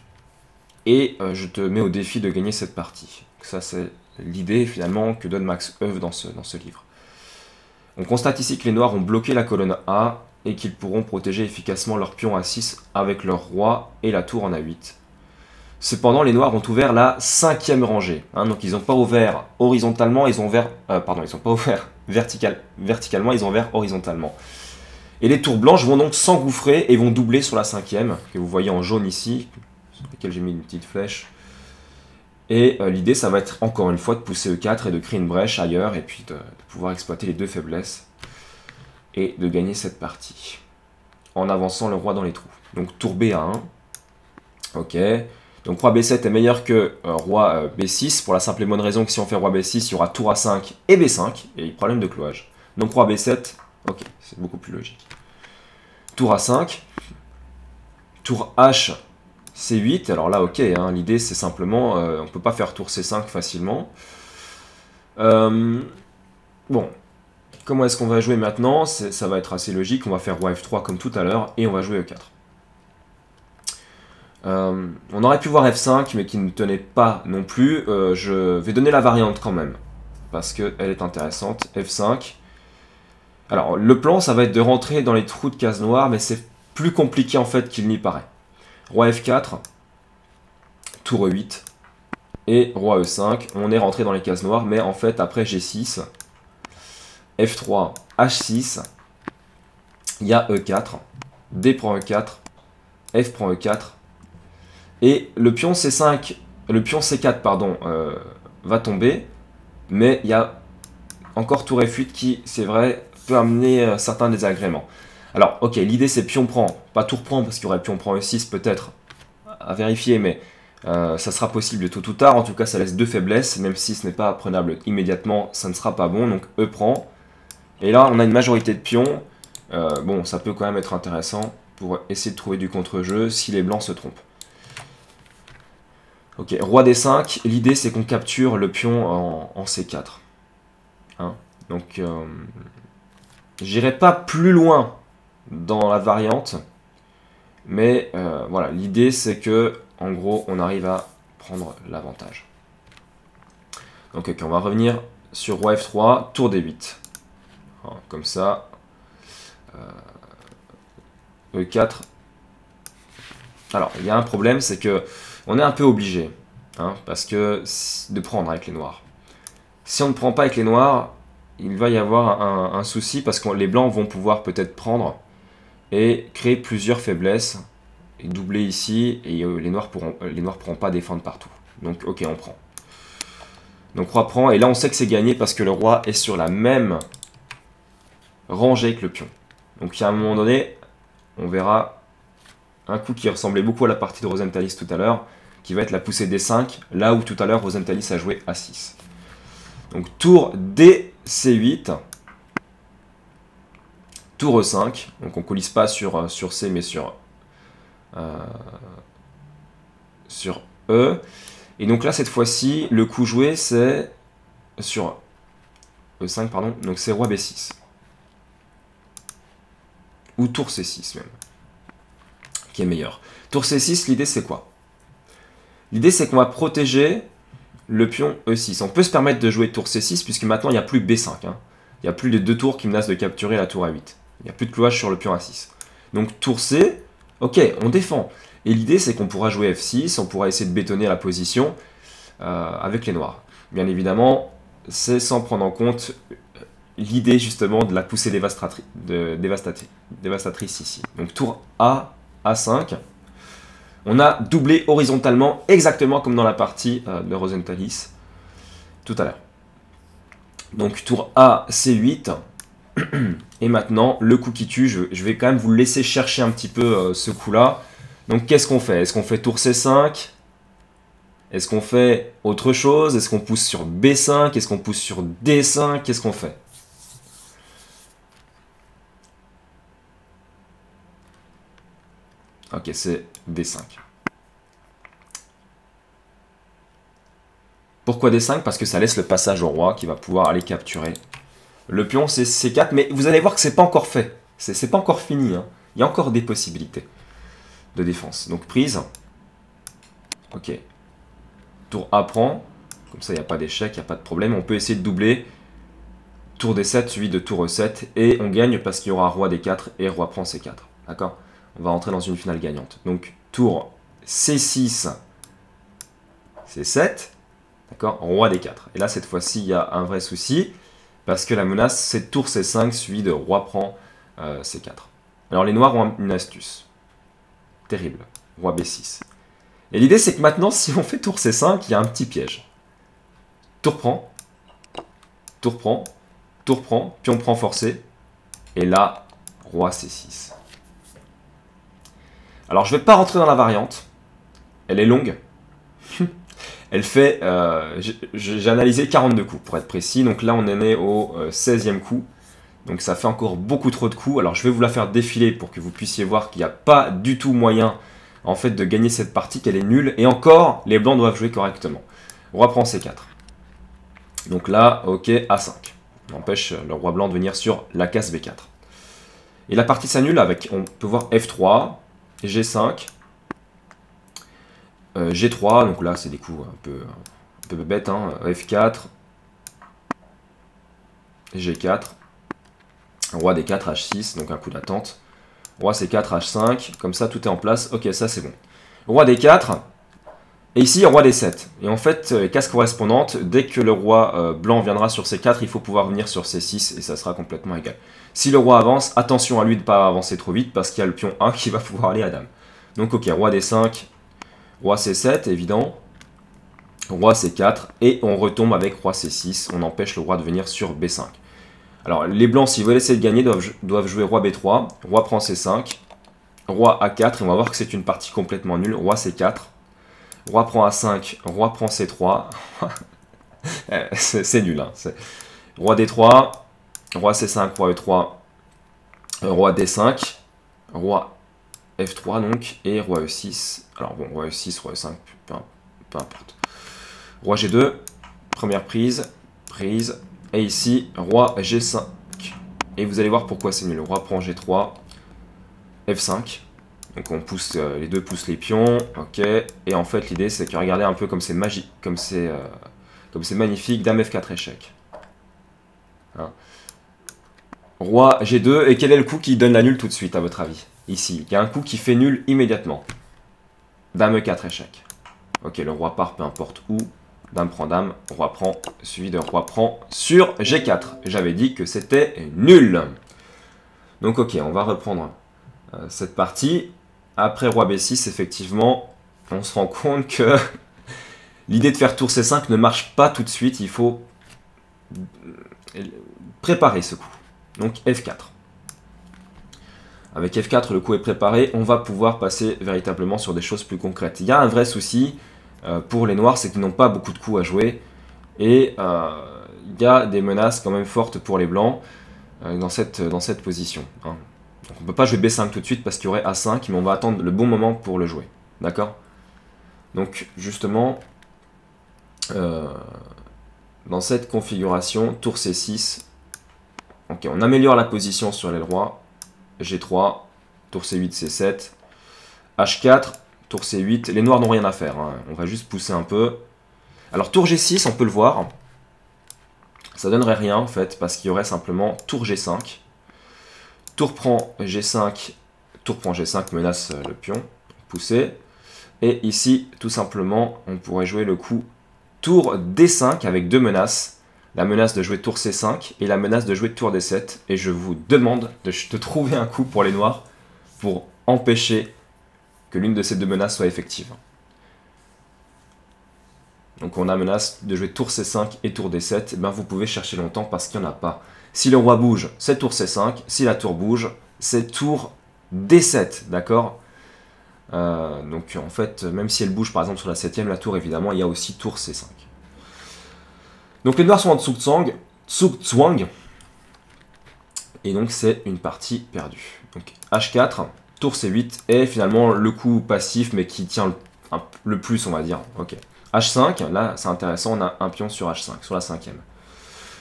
Et je te mets au défi de gagner cette partie. Ça c'est l'idée finalement que donne Max Euwe dans ce livre. On constate ici que les noirs ont bloqué la colonne A et qu'ils pourront protéger efficacement leur pion A6 avec leur roi et la tour en A8. Cependant, les noirs ont ouvert la 5e rangée. Donc ils n'ont pas ouvert horizontalement, ils ont ouvert... ils n'ont pas ouvert verticalement, ils ont ouvert horizontalement. Et les tours blanches vont donc s'engouffrer et vont doubler sur la 5e, que vous voyez en jaune ici, sur laquelle j'ai mis une petite flèche. Et l'idée, ça va être encore une fois de pousser E4 et de créer une brèche ailleurs, et puis de pouvoir exploiter les deux faiblesses, et de gagner cette partie, en avançant le roi dans les trous. Donc tour B à 1. Ok. Donc roi B7 est meilleur que roi B6, pour la simple et bonne raison que si on fait roi B6, il y aura tour A5 et B5, et problème de cloage. Donc roi B7, ok, c'est beaucoup plus logique. Tour A5, tour H, C8, alors là ok, l'idée c'est simplement, on ne peut pas faire tour C5 facilement. Bon, comment est-ce qu'on va jouer maintenant? Ça va être assez logique, on va faire roi F3 comme tout à l'heure, et on va jouer E4. On aurait pu voir F5, mais qui ne tenait pas non plus. Je vais donner la variante quand même, parce qu'elle est intéressante. F5. Alors, le plan, ça va être de rentrer dans les trous de cases noires, mais c'est plus compliqué en fait qu'il n'y paraît. Roi F4, tour E8, et roi E5. On est rentré dans les cases noires, mais en fait, après G6, F3, H6, il y a E4, D prend E4, F prend E4, et le pion C5, le pion C4 pardon, va tomber, mais il y a encore tour F8 qui, c'est vrai, peut amener certains désagréments. Alors, ok, l'idée c'est pion prend, pas tour prend, parce qu'il y aurait pion prend E6 peut-être, à vérifier, mais ça sera possible tôt ou tard. En tout cas, ça laisse deux faiblesses, même si ce n'est pas prenable immédiatement, ça ne sera pas bon, donc E prend. Et là, on a une majorité de pions, bon, ça peut quand même être intéressant pour essayer de trouver du contre-jeu si les blancs se trompent. Ok, roi D5, l'idée c'est qu'on capture le pion en C4. Donc, j'irai pas plus loin dans la variante. Mais voilà, l'idée c'est que, en gros, on arrive à prendre l'avantage. Donc, ok, on va revenir sur roi F3, tour D8. Voilà, comme ça. E4. Alors, il y a un problème, c'est que on est un peu obligé, hein, parce que de prendre avec les noirs. Si on ne prend pas avec les noirs, il va y avoir un souci, parce que les blancs vont pouvoir peut-être prendre et créer plusieurs faiblesses, et doubler ici, et les noirs pourront pas défendre partout. Donc, ok, on prend. Donc, roi prend, et là, on sait que c'est gagné, parce que le roi est sur la même rangée que le pion. Donc, à un moment donné, on verra un coup qui ressemblait beaucoup à la partie de Rosenthalis tout à l'heure, qui va être la poussée D5, là où tout à l'heure Rosenthalis a joué A6. Donc tour DC8, tour E5, donc on ne coulisse pas sur C mais sur E. Et donc là cette fois-ci, le coup joué c'est sur E5, pardon, donc c'est roi B6. Ou tour C6 même, qui est meilleur. Tour C6, l'idée c'est quoi? L'idée c'est qu'on va protéger le pion E6. On peut se permettre de jouer tour C6 puisque maintenant il n'y a plus B5. Hein. Il n'y a plus les deux tours qui menacent de capturer la tour A8. Il n'y a plus de clouage sur le pion A6. Donc tour C, ok, on défend. Et l'idée c'est qu'on pourra jouer F6, on pourra essayer de bétonner la position avec les noirs. Bien évidemment, c'est sans prendre en compte l'idée justement de la poussée dévastatrice ici. Donc tour A, A5. On a doublé horizontalement, exactement comme dans la partie de Rosenthalis tout à l'heure. Donc tour A, C8. Et maintenant, le coup qui tue, je vais quand même vous laisser chercher un petit peu ce coup-là. Donc qu'est-ce qu'on fait? Est-ce qu'on fait tour C5? Est-ce qu'on fait autre chose? Est-ce qu'on pousse sur B5? Est-ce qu'on pousse sur D5? Qu'est-ce qu'on fait? Ok, c'est D5. Pourquoi D5? Parce que ça laisse le passage au roi qui va pouvoir aller capturer. Le pion c'est C4, mais vous allez voir que c'est pas encore fait. C'est pas encore fini. Hein. Il y a encore des possibilités de défense. Donc prise. Ok. Tour A prend. Comme ça, il n'y a pas d'échec, il n'y a pas de problème. On peut essayer de doubler. Tour D7 suivi de tour E7. Et on gagne parce qu'il y aura roi D4 et roi prend C4. D'accord? On va rentrer dans une finale gagnante. Donc tour C6, C7. D'accord? Roi D4. Et là, cette fois-ci, il y a un vrai souci. Parce que la menace, c'est tour C5 suivi de roi prend C4. Alors les noirs ont une astuce. Terrible. Roi B6. Et l'idée, c'est que maintenant, si on fait tour C5, il y a un petit piège. Tour prend. Tour prend. Tour prend. Pion prend forcé. Et là, roi C6. Alors, je ne vais pas rentrer dans la variante. Elle est longue. Elle fait... j'ai analysé 42 coups, pour être précis. Donc là, on est né au 16e coup. Donc ça fait encore beaucoup trop de coups. Alors, je vais vous la faire défiler pour que vous puissiez voir qu'il n'y a pas du tout moyen, en fait, de gagner cette partie, qu'elle est nulle. Et encore, les blancs doivent jouer correctement. Roi prend C4. Donc là, ok, A5. On empêche le roi blanc de venir sur la case B4. Et la partie s'annule avec, on peut voir F3, G5, G3, donc là c'est des coups un peu bêtes, hein, F4, G4, roi D4, H6, donc un coup d'attente, roi C4, H5, comme ça tout est en place, ok ça c'est bon. Roi D4, et ici roi D7, et en fait case correspondante, dès que le roi blanc viendra sur C4, il faut pouvoir venir sur C6, et ça sera complètement égal. Si le roi avance, attention à lui de ne pas avancer trop vite, parce qu'il y a le pion 1 qui va pouvoir aller à dame. Donc ok, roi D5, roi C7, évident. Roi C4. Et on retombe avec roi C6. On empêche le roi de venir sur B5. Alors, les blancs, s'ils veulent essayer de gagner, doivent jouer roi B3. Roi prend C5. Roi A4. Et on va voir que c'est une partie complètement nulle. Roi C4. Roi prend A5. Roi prend C3. C'est nul. Hein. Roi D3. Roi C5. Roi E3. Roi D5. Roi F3 donc, et roi E6. Alors bon, roi E6, roi E5, peu importe. Roi G2, première prise, Et ici, roi G5. Et vous allez voir pourquoi c'est nul. Roi prend G3, F5. Donc on pousse, les deux poussent les pions, ok. Et en fait l'idée c'est que regardez un peu comme c'est magique, comme c'est magnifique, dame F4 échec. Hein. Roi G2, et quel est le coup qui donne la nulle tout de suite à votre avis? Ici, il y a un coup qui fait nul immédiatement. Dame E4 échec. Ok, le roi part peu importe où, dame prend dame, roi prend, suivi de roi prend sur G4. J'avais dit que c'était nul. Donc ok, on va reprendre cette partie. Après roi B6, effectivement, on se rend compte que l'idée de faire tour C5 ne marche pas tout de suite. Il faut préparer ce coup. Donc F4. Avec F4, le coup est préparé. On va pouvoir passer véritablement sur des choses plus concrètes. Il y a un vrai souci pour les noirs, c'est qu'ils n'ont pas beaucoup de coups à jouer. Et il y a des menaces quand même fortes pour les blancs dans cette position. Hein. Donc on ne peut pas jouer B5 tout de suite parce qu'il y aurait A5, mais on va attendre le bon moment pour le jouer. D'accord? Donc justement, dans cette configuration, tour C6, ok, on améliore la position sur l'aile roi, G3, tour C8, C7, H4, tour C8, les noirs n'ont rien à faire, hein. On va juste pousser un peu. Alors tour G6, on peut le voir, ça donnerait rien en fait, parce qu'il y aurait simplement tour G5, tour prend G5, tour prend G5 menace le pion, pousser. Et ici, tout simplement, on pourrait jouer le coup tour D5 avec deux menaces. La menace de jouer tour C5 et la menace de jouer tour D7. Et je vous demande de trouver un coup pour les noirs pour empêcher que l'une de ces deux menaces soit effective. Donc on a menace de jouer tour C5 et tour D7. Et bien vous pouvez chercher longtemps parce qu'il n'y en a pas. Si le roi bouge, c'est tour C5. Si la tour bouge, c'est tour D7. D'accord ? Donc en fait, même si elle bouge par exemple sur la 7ème, la tour évidemment, il y a aussi tour C5. Donc les noirs sont en Zugzwang. Et donc c'est une partie perdue. Donc H4, tour C8 est finalement le coup passif mais qui tient le plus on va dire. Ok. H5, là c'est intéressant, on a un pion sur H5, sur la 5ème.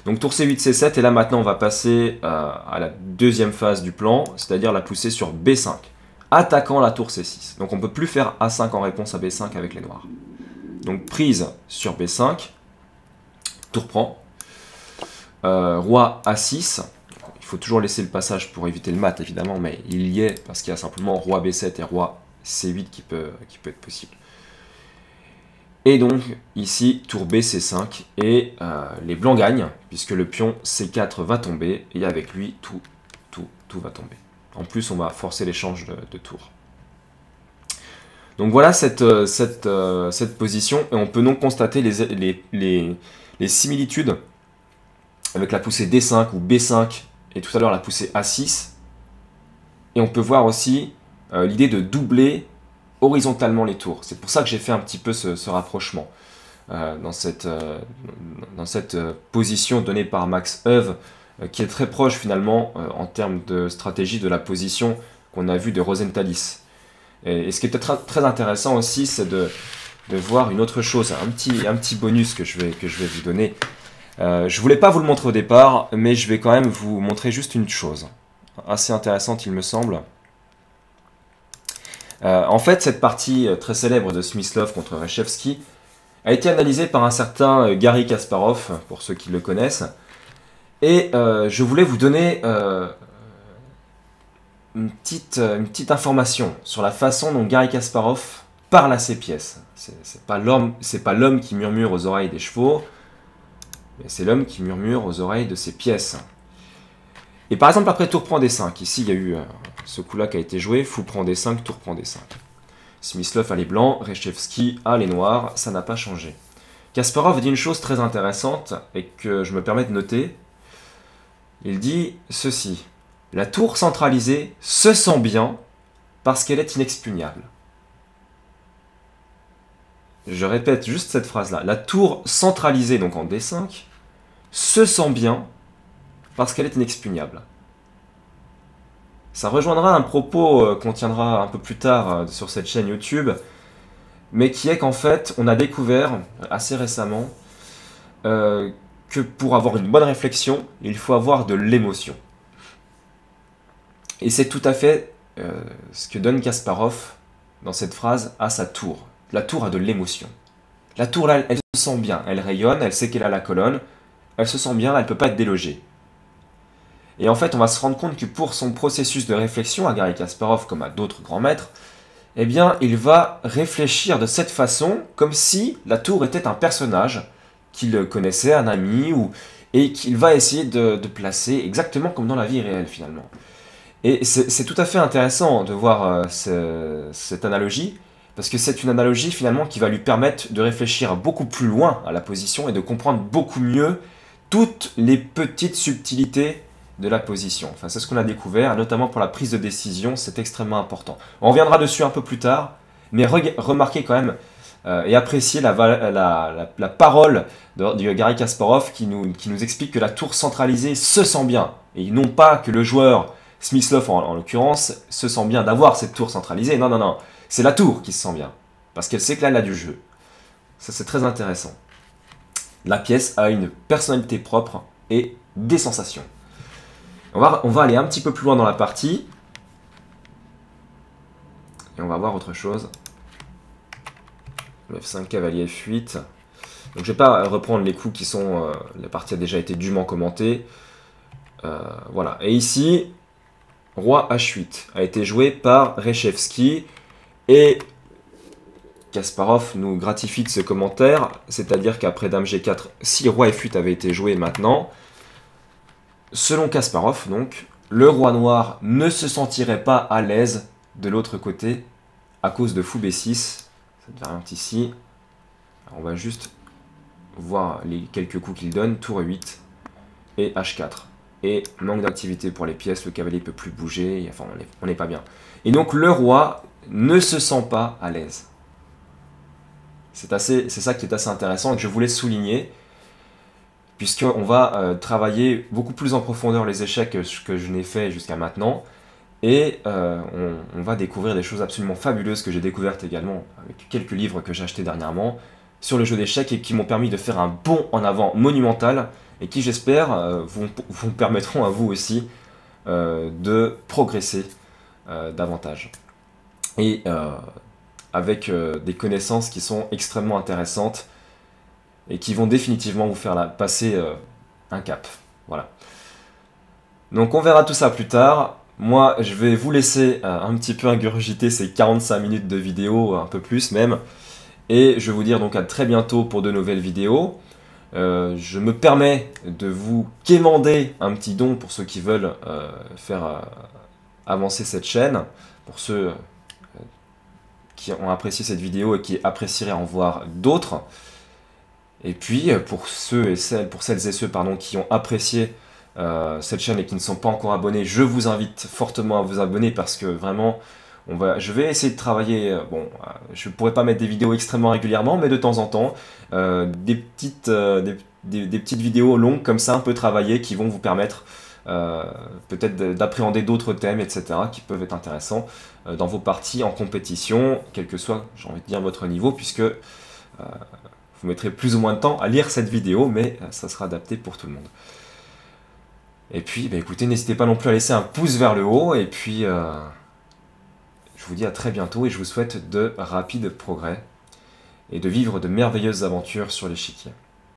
Donc tour C8, C7, et là maintenant on va passer à la deuxième phase du plan, c'est-à-dire la pousser sur B5, attaquant la tour C6. Donc on ne peut plus faire A5 en réponse à B5 avec les noirs. Donc prise sur B5, tour prend, roi A6, il faut toujours laisser le passage pour éviter le mat évidemment, mais il y est parce qu'il y a simplement roi B7 et roi C8 qui peut être possible. Et donc ici, tour B, C5, et les blancs gagnent, puisque le pion C4 va tomber, et avec lui, tout va tomber. En plus, on va forcer l'échange de tours. Donc voilà cette position, et on peut donc constater les similitudes avec la poussée D5 ou B5, et tout à l'heure la poussée A6. Et on peut voir aussi l'idée de doubler horizontalement les tours. C'est pour ça que j'ai fait un petit peu ce rapprochement dans cette position donnée par Max Euwe, qui est très proche finalement en termes de stratégie de la position qu'on a vue de Rosenthalis. Et ce qui est peut-être très intéressant aussi, c'est de voir une autre chose, un petit bonus que je vais vous donner. Je voulais pas vous le montrer au départ, mais je vais quand même vous montrer juste une chose assez intéressante, il me semble. En fait, cette partie très célèbre de Smyslov contre Reshevsky a été analysée par un certain Garry Kasparov, pour ceux qui le connaissent. Et je voulais vous donner une petite information sur la façon dont Garry Kasparov parle à ses pièces. C'est pas l'homme qui murmure aux oreilles des chevaux, mais c'est l'homme qui murmure aux oreilles de ses pièces. Et par exemple, après tour prend D5, ici il y a eu ce coup-là qui a été joué, fou prend D5, tour prend D5. Smyslov a les blancs, Reshevsky a les noirs, ça n'a pas changé. Kasparov dit une chose très intéressante et que je me permets de noter. Il dit ceci: la tour centralisée se sent bien parce qu'elle est inexpugnable. Je répète juste cette phrase-là. La tour centralisée, donc en D5, se sent bien parce qu'elle est inexpugnable. Ça rejoindra un propos qu'on tiendra un peu plus tard sur cette chaîne YouTube, mais qui est qu'en fait, on a découvert assez récemment que que pour avoir une bonne réflexion, il faut avoir de l'émotion. Et c'est tout à fait ce que donne Kasparov dans cette phrase à sa tour. La tour a de l'émotion. La tour, là, elle se sent bien, elle rayonne, elle sait qu'elle a la colonne, elle se sent bien, elle ne peut pas être délogée. Et en fait, on va se rendre compte que pour son processus de réflexion, à Garry Kasparov comme à d'autres grands maîtres, eh bien, il va réfléchir de cette façon, comme si la tour était un personnage qu'il connaissait, un ami, et qu'il va essayer de placer exactement comme dans la vie réelle, finalement. Et c'est tout à fait intéressant de voir cette analogie, parce que c'est une analogie, finalement, qui va lui permettre de réfléchir beaucoup plus loin à la position et de comprendre beaucoup mieux toutes les petites subtilités de la position. Enfin, c'est ce qu'on a découvert, notamment pour la prise de décision, c'est extrêmement important. On reviendra dessus un peu plus tard, mais remarquez quand même et appréciez la parole de Garry Kasparov qui nous explique que la tour centralisée se sent bien, et non pas que le joueur, Smyslov en l'occurrence, se sent bien d'avoir cette tour centralisée. Non, non, non, c'est la tour qui se sent bien, parce qu'elle sait que là, elle a du jeu. Ça, c'est très intéressant. La pièce a une personnalité propre et des sensations. On va aller un petit peu plus loin dans la partie. Et on va voir autre chose. Le F5 cavalier F8. Donc je ne vais pas reprendre les coups qui sont... la partie a déjà été dûment commentée. Voilà. Et ici, roi H8 a été joué par Reshevsky. Et Kasparov nous gratifie de ce commentaire. C'est-à-dire qu'après Dame G4, si roi F8 avait été joué maintenant... Selon Kasparov, donc, le roi noir ne se sentirait pas à l'aise de l'autre côté à cause de fou B6, cette variante ici. Alors on va juste voir les quelques coups qu'il donne, tour 8 et H4. Et manque d'activité pour les pièces, le cavalier ne peut plus bouger, enfin on n'est pas bien. Et donc le roi ne se sent pas à l'aise. C'est ça qui est assez intéressant et que je voulais souligner, puisqu'on va travailler beaucoup plus en profondeur les échecs que je n'ai fait jusqu'à maintenant, et on va découvrir des choses absolument fabuleuses que j'ai découvertes également avec quelques livres que j'ai achetés dernièrement sur le jeu d'échecs et qui m'ont permis de faire un bond en avant monumental et qui, j'espère, vous permettront à vous aussi de progresser davantage. Et avec des connaissances qui sont extrêmement intéressantes et qui vont définitivement vous faire passer un cap. Voilà. Donc on verra tout ça plus tard. Moi, je vais vous laisser un petit peu ingurgiter ces 45 minutes de vidéo, un peu plus même. Et je vais vous dire donc à très bientôt pour de nouvelles vidéos. Je me permets de vous quémander un petit don pour ceux qui veulent faire avancer cette chaîne. Pour ceux qui ont apprécié cette vidéo et qui apprécieraient en voir d'autres. Et puis, pour celles et ceux qui ont apprécié cette chaîne et qui ne sont pas encore abonnés, je vous invite fortement à vous abonner parce que vraiment, je vais essayer de travailler. Bon, je ne pourrai pas mettre des vidéos extrêmement régulièrement, mais de temps en temps, des petites vidéos longues comme ça, un peu travaillées, qui vont vous permettre peut-être d'appréhender d'autres thèmes, etc., qui peuvent être intéressants dans vos parties en compétition, quel que soit, j'ai envie de dire, votre niveau, puisque vous mettrez plus ou moins de temps à lire cette vidéo, mais ça sera adapté pour tout le monde. Et puis, écoutez, n'hésitez pas non plus à laisser un pouce vers le haut, et puis je vous dis à très bientôt, et je vous souhaite de rapides progrès, et de vivre de merveilleuses aventures sur l'échiquier.